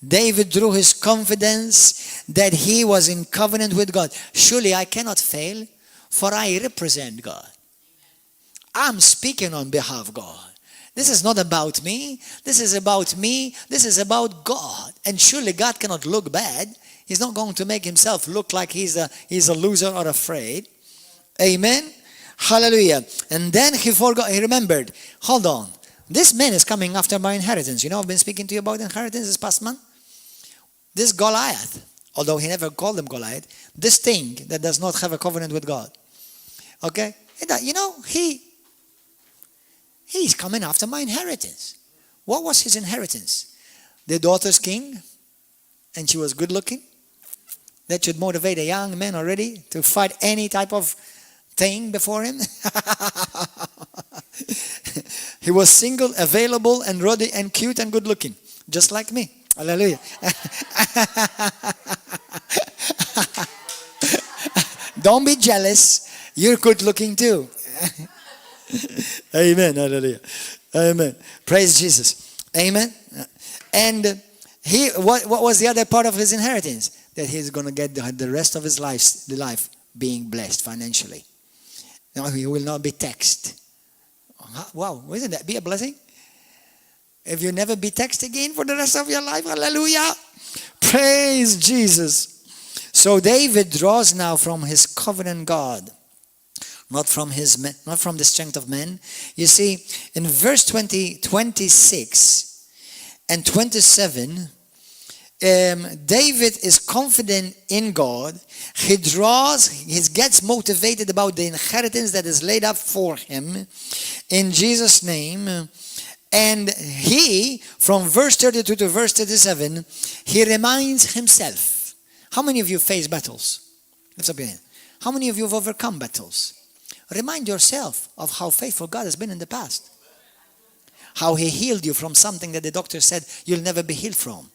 David drew his confidence that he was in covenant with God. Surely I cannot fail, for I represent God. I'm speaking on behalf of God. This is not about me. This is about me. This is about God. And surely God cannot look bad. He's not going to make himself look like he's a loser or afraid. Amen. Hallelujah. And then he remembered, hold on. This man is coming after my inheritance. You know, I've been speaking to you about inheritance this past month. This Goliath, although he never called him Goliath, this thing that does not have a covenant with God. Okay? You know, he's coming after my inheritance. What was his inheritance? The daughter's king, and she was good looking. That should motivate a young man already to fight any type of thing before him. He was single, available, and ruddy, and cute, and good looking. Just like me. Hallelujah. Don't be jealous. You're good looking too. Amen. Hallelujah. Amen. Praise Jesus. Amen. And what was the other part of his inheritance? That he's going to get the rest of his life being blessed financially. Now he will not be taxed. Wow, wouldn't that be a blessing? If you never be taxed again for the rest of your life, hallelujah. Praise Jesus. So David draws now from his covenant God, not from the strength of men. You see, in verse 26 and 27, David is confident in God. He gets motivated about the inheritance that is laid up for him in Jesus' name. And he, from verse 32 to verse 37, he reminds himself. How many of you face battles? Lift up your hand. How many of you have overcome battles? Remind yourself of how faithful God has been in the past. How he healed you from something that the doctor said you'll never be healed from.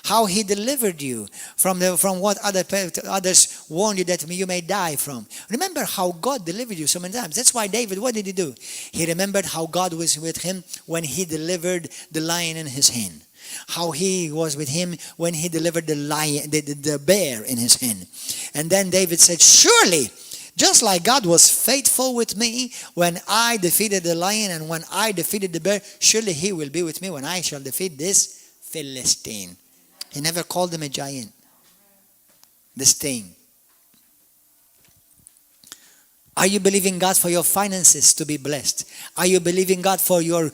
How he delivered you from what others warned you that you may die from. Remember how God delivered you so many times. That's why David, what did he do? He remembered how God was with him when he delivered the lion in his hand. How he was with him when he delivered the bear in his hand. And then David said, surely, just like God was faithful with me when I defeated the lion and when I defeated the bear, surely he will be with me when I shall defeat this Philistine. He never called him a giant. This thing. Are you believing God for your finances to be blessed? Are you believing God for you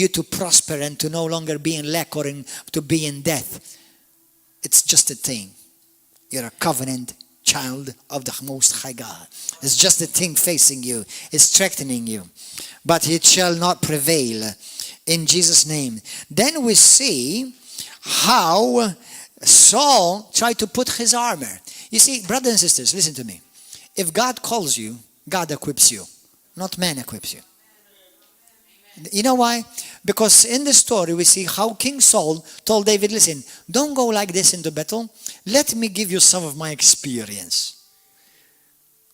to prosper and to no longer be in lack or to be in death? It's just a thing. You're a covenant child of the Most High God. It's just a thing facing you. It's strengthening you. But it shall not prevail in Jesus' name. Then we see how Saul tried to put his armor. You see, brothers and sisters, listen to me. If God calls you, God equips you, not man equips you. You know why? Because in the story we see how King Saul told David, listen, don't go like this into battle. Let me give you some of my experience.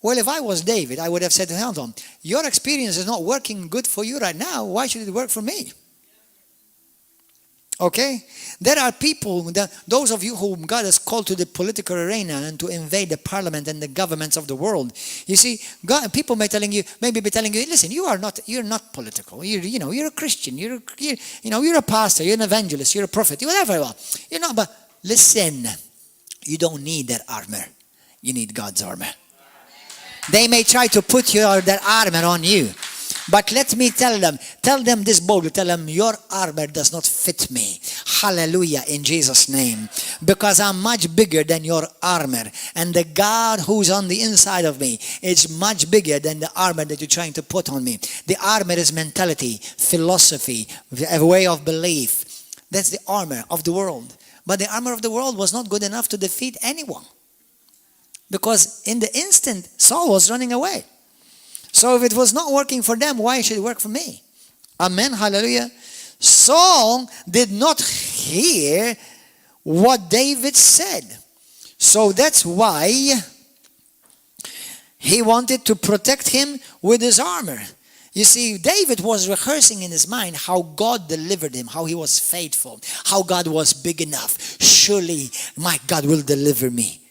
Well, if I was David, I would have said, hold on, your experience is not working good for you right now. Why should it work for me? Okay? There are people, those of you whom God has called to the political arena and to invade the parliament and the governments of the world. You see, people may be telling you, listen, you're not political. You're a Christian. You're a pastor. You're an evangelist. You're a prophet. Whatever you are. But listen, you don't need that armor. You need God's armor. They may try to put their armor on you. But let me tell them this boldly, tell them your armor does not fit me. Hallelujah, in Jesus' name. Because I'm much bigger than your armor. And the God who's on the inside of me is much bigger than the armor that you're trying to put on me. The armor is mentality, philosophy, a way of belief. That's the armor of the world. But the armor of the world was not good enough to defeat anyone. Because in the instant, Saul was running away. So if it was not working for them, why should it work for me? Amen. Hallelujah. Saul did not hear what David said. So that's why he wanted to protect him with his armor. You see, David was rehearsing in his mind how God delivered him, how he was faithful, how God was big enough. Surely my God will deliver me.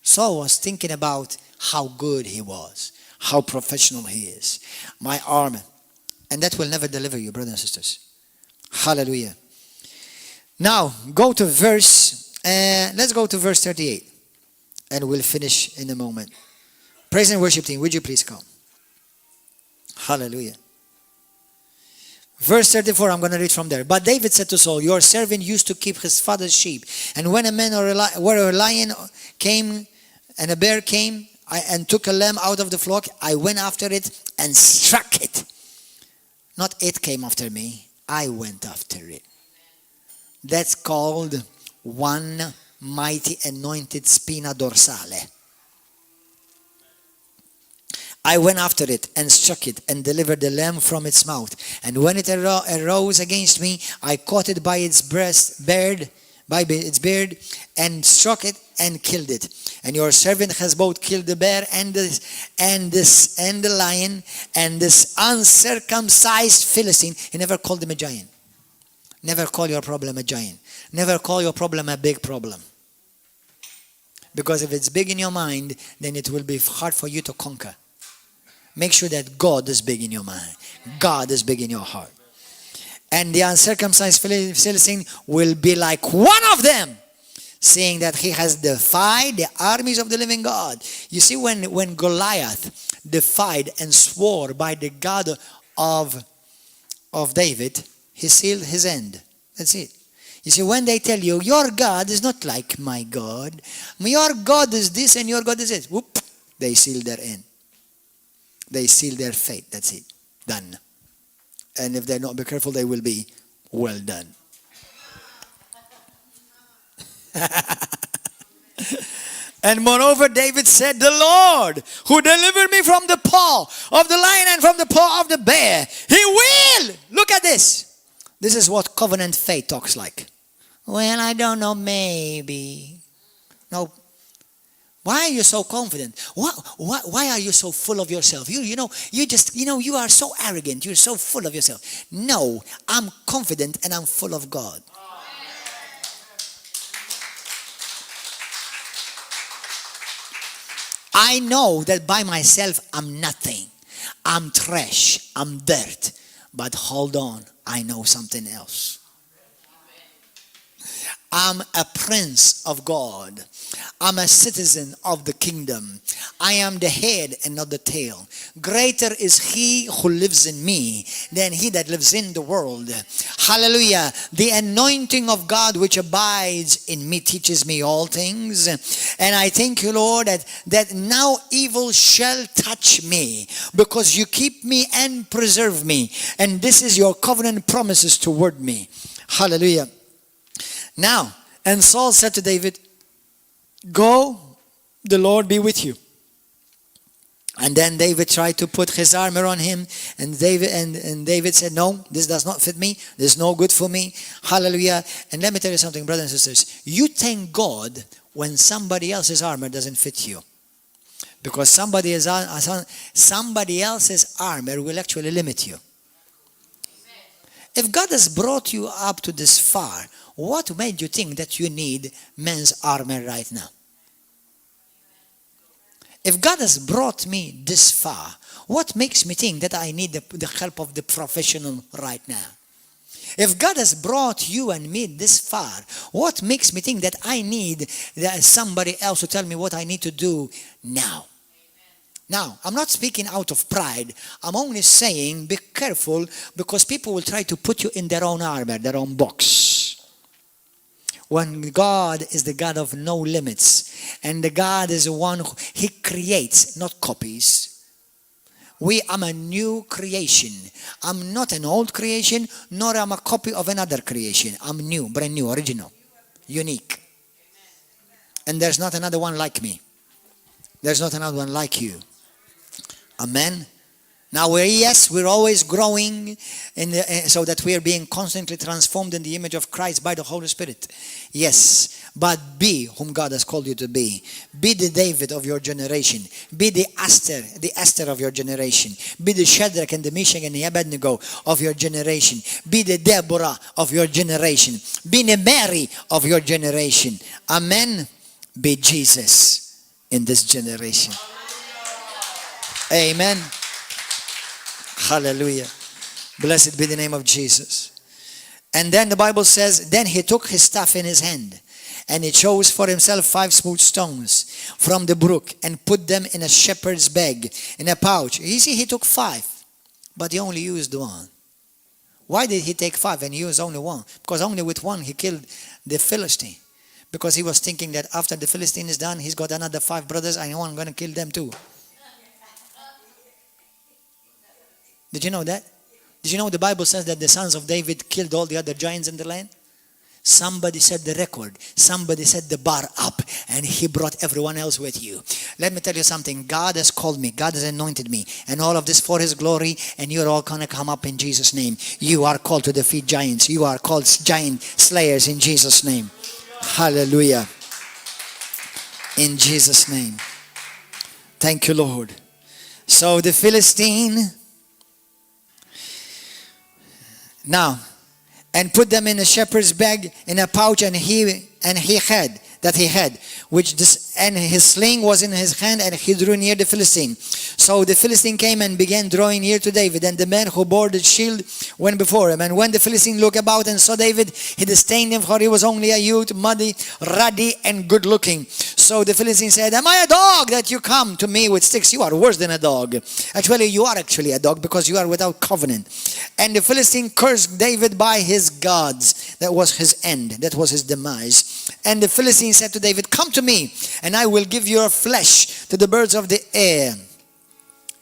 Saul was thinking about how good he was. How professional he is. My armor. And that will never deliver you, brothers and sisters. Hallelujah. Now, let's go to verse 38. And we'll finish in a moment. Praise and worship team, would you please come? Hallelujah. Verse 34, I'm going to read from there. But David said to Saul, your servant used to keep his father's sheep. And when a man or a lion came and a bear came, and took a lamb out of the flock, I went after it and struck it. Not it came after me, I went after it. That's called one mighty anointed spina dorsale. I went after it and struck it and delivered the lamb from its mouth. And when it arose against me, I caught it by its beard, and struck it and killed it. And your servant has both killed the bear and the lion and this uncircumcised Philistine. He never called him a giant. Never call your problem a giant. Never call your problem a big problem. Because if it's big in your mind, then it will be hard for you to conquer. Make sure that God is big in your mind. God is big in your heart. And the uncircumcised Philistine will be like one of them, seeing that he has defied the armies of the living God. You see, when Goliath defied and swore by the God of David, he sealed his end. That's it. You see, when they tell you, your God is not like my God, your God is this and your God is this, whoop, they seal their end. They seal their fate. That's it. Done. And if they're not be careful, they will be well done. And moreover, David said, the Lord who delivered me from the paw of the lion and from the paw of the bear, he will. Look at this. This is what covenant faith talks like. Well, I don't know, maybe. No. Why are you so confident? Why are you so full of yourself? You are so arrogant. You're so full of yourself. No, I'm confident and I'm full of God. I know that by myself I'm nothing. I'm trash. I'm dirt. But hold on, I know something else. I'm a prince of God. I'm a citizen of the kingdom. I am the head and not the tail. Greater is he who lives in me than he that lives in the world. Hallelujah. The anointing of God which abides in me teaches me all things. And I thank you, Lord, that now evil shall touch me, because you keep me and preserve me. And this is your covenant promises toward me. Hallelujah. Now, and Saul said to David, go, the Lord be with you. And then David tried to put his armor on him, and David said, no, this does not fit me. This is no good for me. Hallelujah. And let me tell you something, brothers and sisters. You thank God when somebody else's armor doesn't fit you. Because somebody else's armor will actually limit you. If God has brought you up to this far, what made you think that you need men's armor right now? If God has brought me this far, what makes me think that I need the help of the professional right now? If God has brought you and me this far, what makes me think that I need somebody else to tell me what I need to do now? Now, I'm not speaking out of pride. I'm only saying be careful, because people will try to put you in their own armor, their own box. When God is the God of no limits, and the God is the one who He creates, not copies. I'm a new creation. I'm not an old creation, nor am a copy of another creation. I'm new, brand new, original, unique. And there's not another one like me. There's not another one like you. Amen. Now we're always growing so that we are being constantly transformed in the image of Christ by the Holy Spirit. Yes, but be whom God has called you to be. Be the David of your generation. Be the Esther of your generation. Be the Shadrach and the Meshach and the Abednego of your generation. Be the Deborah of your generation. Be the Mary of your generation. Amen. Be Jesus in this generation. Amen. Hallelujah. Blessed be the name of Jesus. And then the Bible says, then he took his staff in his hand, and he chose for himself 5 smooth stones from the brook, and put them in a shepherd's bag, in a pouch. You see, he took 5, but he only used 1. Why did he take 5 and use only 1? Because only with 1 he killed the Philistine. Because he was thinking that after the Philistine is done, he's got another 5 brothers, and I'm going to kill them too. Did you know that? Did you know the Bible says that the sons of David killed all the other giants in the land? Somebody set the record. Somebody set the bar up, and he brought everyone else with you. Let me tell you something. God has called me. God has anointed me. And all of this for His glory. And you're all going to come up in Jesus' name. You are called to defeat giants. You are called giant slayers in Jesus' name. Hallelujah. In Jesus' name. Thank you, Lord. So the Philistine... Now, and put them in a shepherd's bag, in a pouch, and he had, and his sling was in his hand, and he drew near the Philistine. So the Philistine came and began drawing near to David, and the man who bore the shield went before him. And when the Philistine looked about and saw David, he disdained him, for he was only a youth, muddy, ruddy, and good looking. So the Philistine said, am I a dog that you come to me with sticks? You are worse than a dog. Actually, you are actually a dog, because you are without covenant. And the Philistine cursed David by his gods. That was his end. That was his demise. And the Philistine said to David, come to me, and I will give your flesh to the birds of the air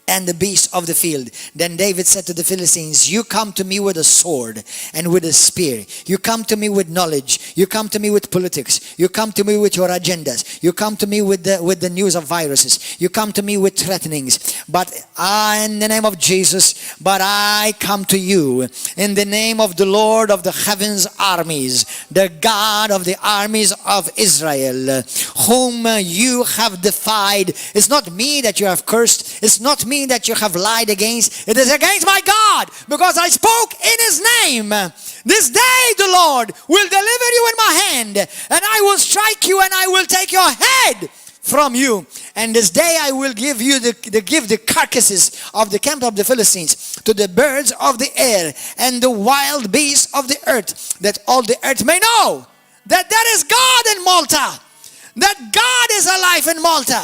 and the beasts of the field. Then David said to the Philistines, you come to me with a sword and with a spear. You come to me with knowledge. You come to me with politics. You come to me with your agendas. You come to me with the news of viruses. You come to me with threatenings. But I, in the name of Jesus, but I come to you in the name of the Lord of the heavens armies, the God of the armies of Israel, whom you have defied. It's not me that you have cursed. It's not me that you have lied against. It is against my God, because I spoke in His name. This day the Lord will deliver you in my hand, and I will strike you, and I will take your head from you. And this day I will give you the carcasses of the camp of the Philistines to the birds of the air and the wild beasts of the earth, that all the earth may know that there is God in Malta, that God is alive in Malta.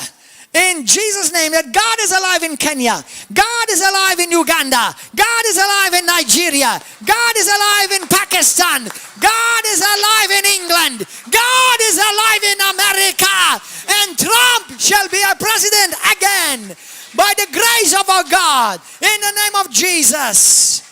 In Jesus' name, that God is alive in Kenya. God is alive in Uganda. God is alive in Nigeria. God is alive in Pakistan. God is alive in England. God is alive in America. And Trump shall be a president again by the grace of our God. In the name of Jesus.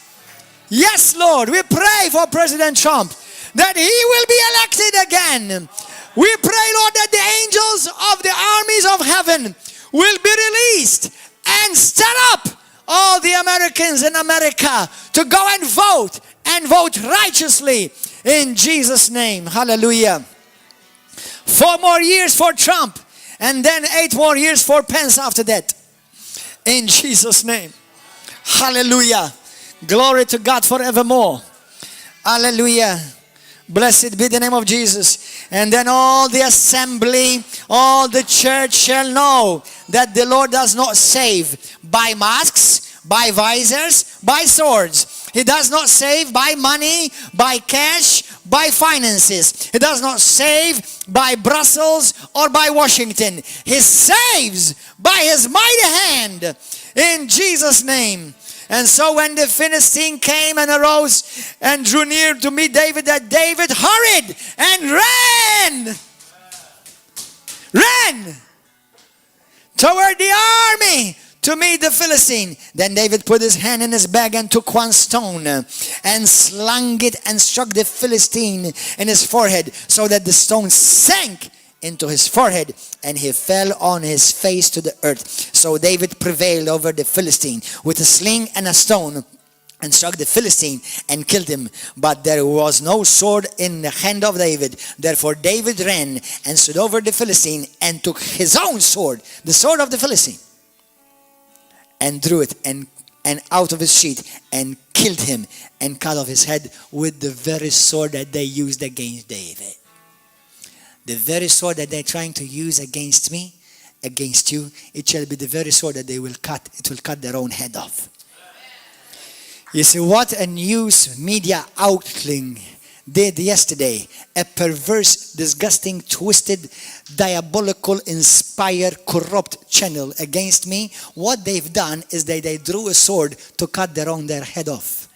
Yes, Lord, we pray for President Trump that he will be elected again. We pray, Lord, that the angels of the armies of heaven will be released and stir up all the Americans in America to go and vote righteously in Jesus' name. Hallelujah. 4 more years for Trump, and then 8 more years for Pence after that. In Jesus' name. Hallelujah. Glory to God forevermore. Hallelujah. Blessed be the name of Jesus. And then all the assembly, all the church shall know that the Lord does not save by masks, by visors, by swords. He does not save by money, by cash, by finances. He does not save by Brussels or by Washington. He saves by his mighty hand in Jesus' name. And so when the Philistine came and arose and drew near to meet David, that David hurried and ran toward the army to meet the Philistine. Then David put his hand in his bag and took one stone and slung it and struck the Philistine in his forehead, so that the stone sank into his forehead, and he fell on his face to the earth. So David prevailed over the Philistine with a sling and a stone, and struck the Philistine and killed him. But there was no sword in the hand of David. Therefore David ran and stood over the Philistine and took his own sword, the sword of the Philistine, and drew it and out of his sheath and killed him and cut off his head with the very sword that they used against David. The very sword that they're trying to use against me, against you, it shall be the very sword that they will cut. It will cut their own head off. You see what a news media outling did yesterday. A perverse, disgusting, twisted, diabolical, inspired, corrupt channel against me. What they've done is they drew a sword to cut their head off.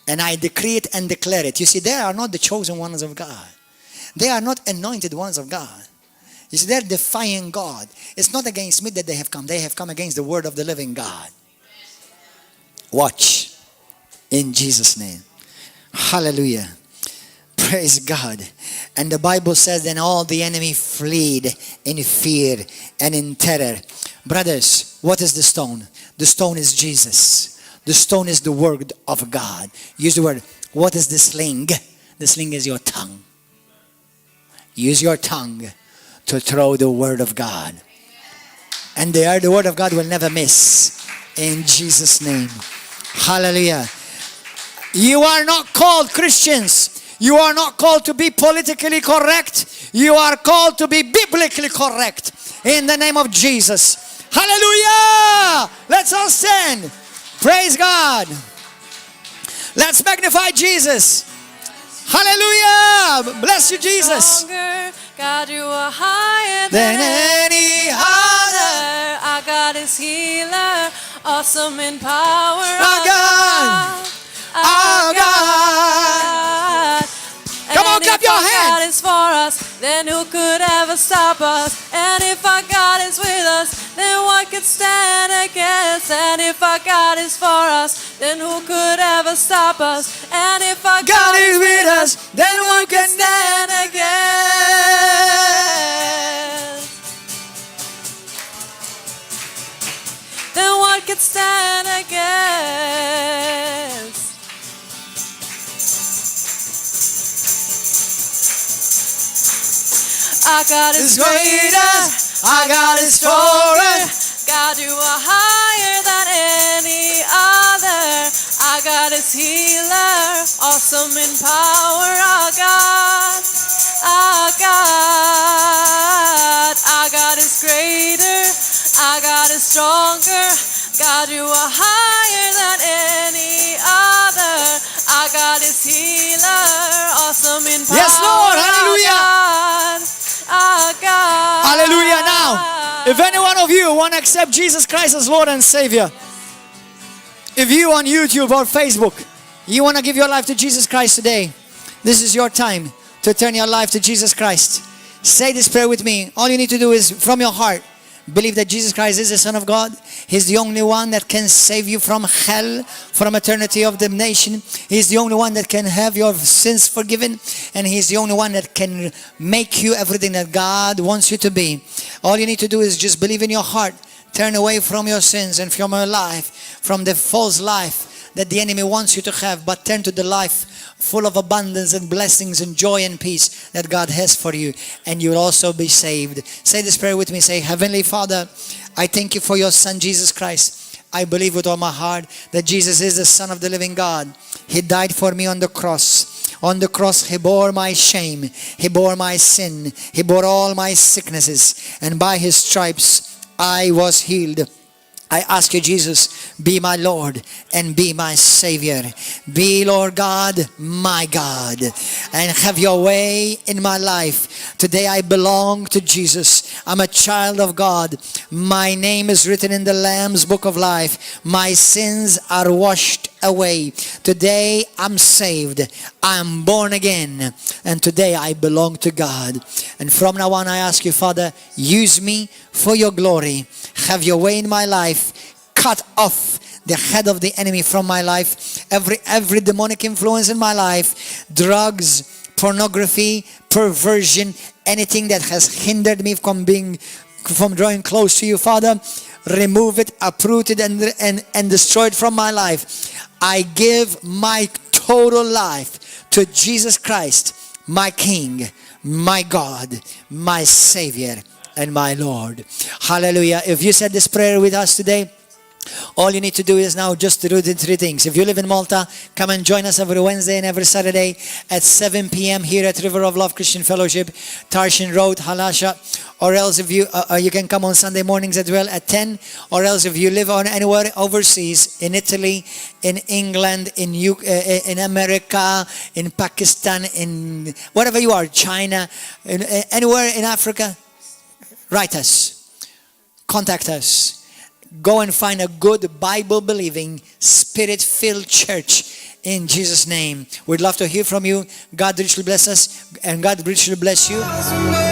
And I decree it and declare it. You see, they are not the chosen ones of God. They are not anointed ones of God. You see, they're defying God. It's not against me that they have come. They have come against the word of the living God. Watch. In Jesus' name. Hallelujah. Praise God. And the Bible says, then all the enemy fled in fear and in terror. Brothers, what is the stone? The stone is Jesus. The stone is the word of God. Use the word. What is the sling? The sling is your tongue. Use your tongue to throw the word of God. And there the word of God will never miss. In Jesus' name. Hallelujah. You are not called Christians. You are not called to be politically correct. You are called to be biblically correct. In the name of Jesus. Hallelujah. Let's all stand. Praise God. Let's magnify Jesus. Hallelujah. Bless you, Jesus. God, you are higher than any other. Our God is healer, awesome in power. Our God. Our God. Come on, clap your hands. If our God is for us, then who could ever stop us? And if our God is with us, then what could stand against? And if our God is for us, then who could ever stop us? And if our God is with us, then what could stand against? Then what could stand against? Our God is greater, our God is stronger. God, you are higher than any other. Our God is healer, awesome in power. Our God, our God. Our God is greater, our God is stronger. God, you are higher than any other. Our God is healer, If any one of you want to accept Jesus Christ as Lord and Savior, if you on YouTube or Facebook, you want to give your life to Jesus Christ today, this is your time to turn your life to Jesus Christ. Say this prayer with me. All you need to do is from your heart believe that Jesus Christ is the Son of God. He's the only one that can save you from hell, from eternity of damnation. He's the only one that can have your sins forgiven, and He's the only one that can make you everything that God wants you to be. All you need to do is just believe in your heart. Turn away from your sins and from your life, from the false life that the enemy wants you to have, but turn to the life full of abundance and blessings and joy and peace that God has for you, and you'll also be saved. Say this prayer with me. Say, Heavenly Father, I thank you for your Son Jesus Christ. I believe with all my heart that Jesus is the Son of the living God. He died for me on the cross. On the cross, He bore my shame. He bore my sin. He bore all my sicknesses, and by His stripes I was healed. I ask you, Jesus, be my Lord and be my Savior. Be, Lord God, my God, and have your way in my life. Today I belong to Jesus. I'm a child of God. My name is written in the Lamb's book of life. My sins are washed away. Today I'm saved. I'm born again. And today I belong to God. And from now on I ask you, Father, use me for your glory. Have your way in my life. Cut off the head of the enemy from my life. Every demonic influence in my life. Drugs, pornography, perversion, anything that has hindered me from drawing close to you, Father, remove it, uproot it, and destroy it from my life. I give my total life to Jesus Christ, my King, my God, my Savior, and my Lord. Hallelujah. If you said this prayer with us today, all you need to do is now just to do the three things. If you live in Malta, come and join us every Wednesday and every Saturday at 7 p.m. here at River of Love Christian Fellowship, Tarshan Road, Halasha. Or else if you can come on Sunday mornings as well at 10. Or else if you live on anywhere overseas, in Italy, in England, in America, in Pakistan, in wherever you are, China, anywhere in Africa, write us, contact us. Go and find a good Bible-believing, Spirit-filled church in Jesus' name. We'd love to hear from you. God richly bless us, and God richly bless you.